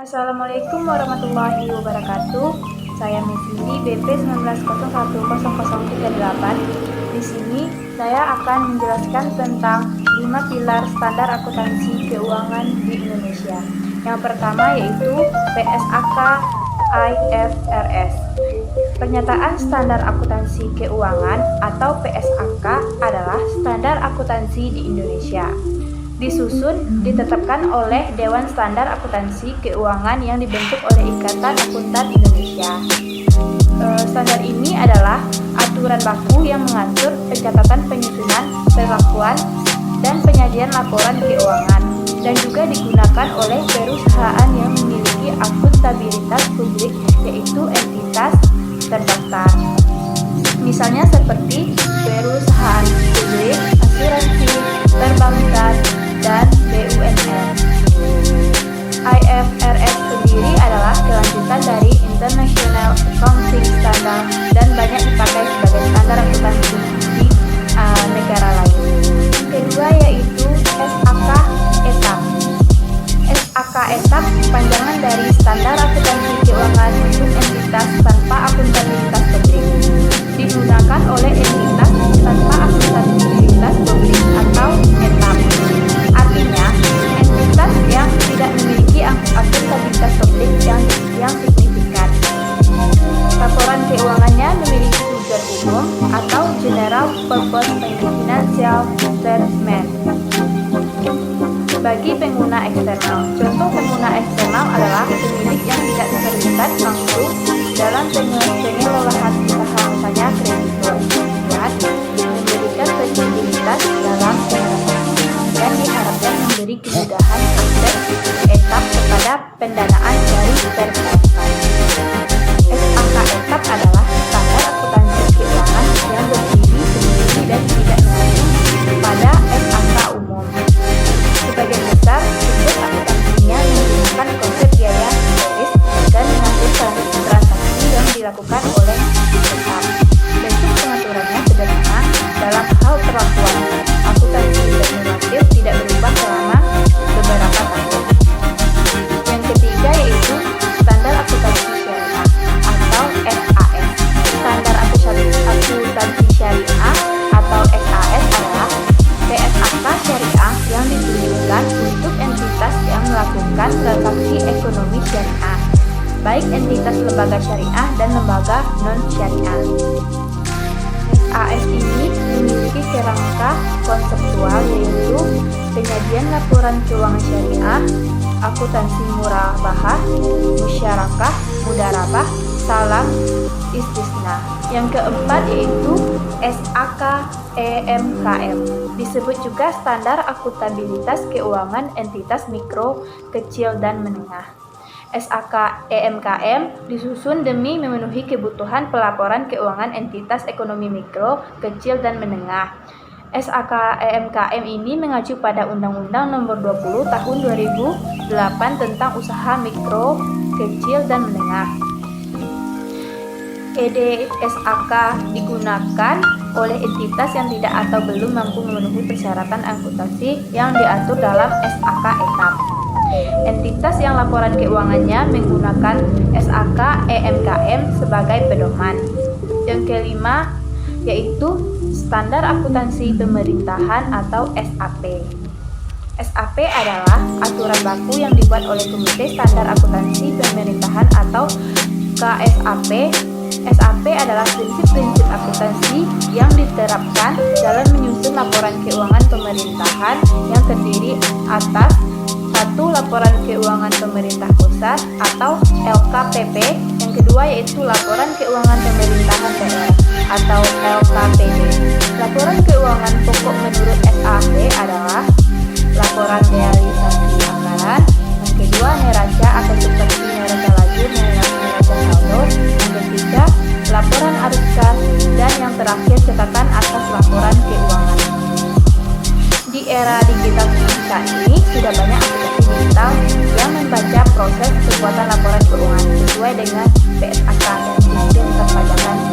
Assalamualaikum warahmatullahi wabarakatuh. Saya Miss Cindy BP 19010038. Di sini saya akan menjelaskan tentang 5 pilar standar akuntansi keuangan di Indonesia. Yang pertama yaitu PSAK IFRS. Pernyataan Standar Akuntansi Keuangan atau PSAK adalah standar akuntansi di Indonesia. Disusun, ditetapkan oleh Dewan Standar Akuntansi Keuangan yang dibentuk oleh Ikatan Akuntan Indonesia. Standar ini adalah aturan baku yang mengatur pencatatan, penyusunan, perlakuan, dan penyajian laporan keuangan, dan juga digunakan oleh perusahaan yang memiliki akuntabilitas publik, yaitu entitas terdaftar. Misalnya seperti perusahaan publik, asuransi, perbankan, dan BUMN. IFRS sendiri adalah kelanjutan dari International Accounting Standard dan banyak dipakai sebagai standar akuntansi di negara lain. Kedua yaitu SAK ETAP. SAK ETAP panjangan dari Standar Akuntansi Keuangan untuk entitas tanpa akuntabilitas publik. Digunakan oleh entitas tanpa akuntabilitas publik atau ETAP. Artinya, entitas yang tidak memiliki akuntabilitas publik yang signifikan. Laporan keuangannya memiliki tujuan umum atau General Purpose Financial Statement bagi pengguna eksternal. Contoh pengguna eksternal adalah pemilik yang tidak terlibat langsung dalam pengelolaan usaha, misalnya kreditur, dan memberikan fleksibilitas dalam penerapan, dan diharapkan memberi kemudahan akses etap kepada pendanaan dari third party. SAK etap adalah standar akuntansi keuangan yang berdiri sendiri dan tidak mengacu pada SAK umum. Sebagian besar sumber akuntansinya menggunakan konsep biaya historis dan mengatur transaksi yang dilakukan oleh etap. Bentuk pengaturannya sederhana. Dalam hal perlakuan, akuntansi dan normatif tidak berubah selama beberapa tahun. Yang ketiga yaitu Standar Akuntansi Syariah atau SAS. Standar Akuntansi Syariah atau SAS adalah PSAK syariah yang ditujukan untuk entitas yang melakukan transaksi ekonomi syariah, baik entitas lembaga syariah dan lembaga non-syariah. SAS ini memiliki kerangka konseptual yaitu penyajian laporan keuangan syariah, akuntansi murabahah, musyarakah, mudarabah, salam istisna. Yang keempat yaitu SAK EMKM. Disebut juga Standar Akuntabilitas Keuangan Entitas Mikro, Kecil, dan Menengah. SAK EMKM disusun demi memenuhi kebutuhan pelaporan keuangan entitas ekonomi mikro, kecil, dan menengah. SAK EMKM ini mengacu pada Undang-Undang Nomor 20 Tahun 2008 tentang usaha mikro, kecil, dan menengah. EDSAK digunakan oleh entitas yang tidak atau belum mampu memenuhi persyaratan akuntansi yang diatur dalam SAK ETAP. Entitas yang laporan keuangannya menggunakan SAK EMKM sebagai pedoman. Yang kelima yaitu Standar Akuntansi Pemerintahan atau SAP. SAP adalah aturan baku yang dibuat oleh Komite Standar Akuntansi Pemerintahan atau KSAP. SAP adalah prinsip-prinsip akuntansi yang diterapkan dalam menyusun laporan keuangan pemerintahan yang terdiri atas 1. Laporan keuangan pemerintah pusat atau LKPP. Yang kedua yaitu laporan keuangan pemerintahan daerah atau LKPD. Laporan keuangan pokok menurut SAP adalah laporan realisasi anggaran. Yang kedua neraca atau seperti neraca laju, neraca saldo. Yang ketiga laporan arus kas, dan yang terakhir catatan atas laporan keuangan. Di era digital saat ini sudah banyak aplikasi digital yang membaca proses pembuatan laporan keuangan sesuai dengan PSAK dan sistem perpajakan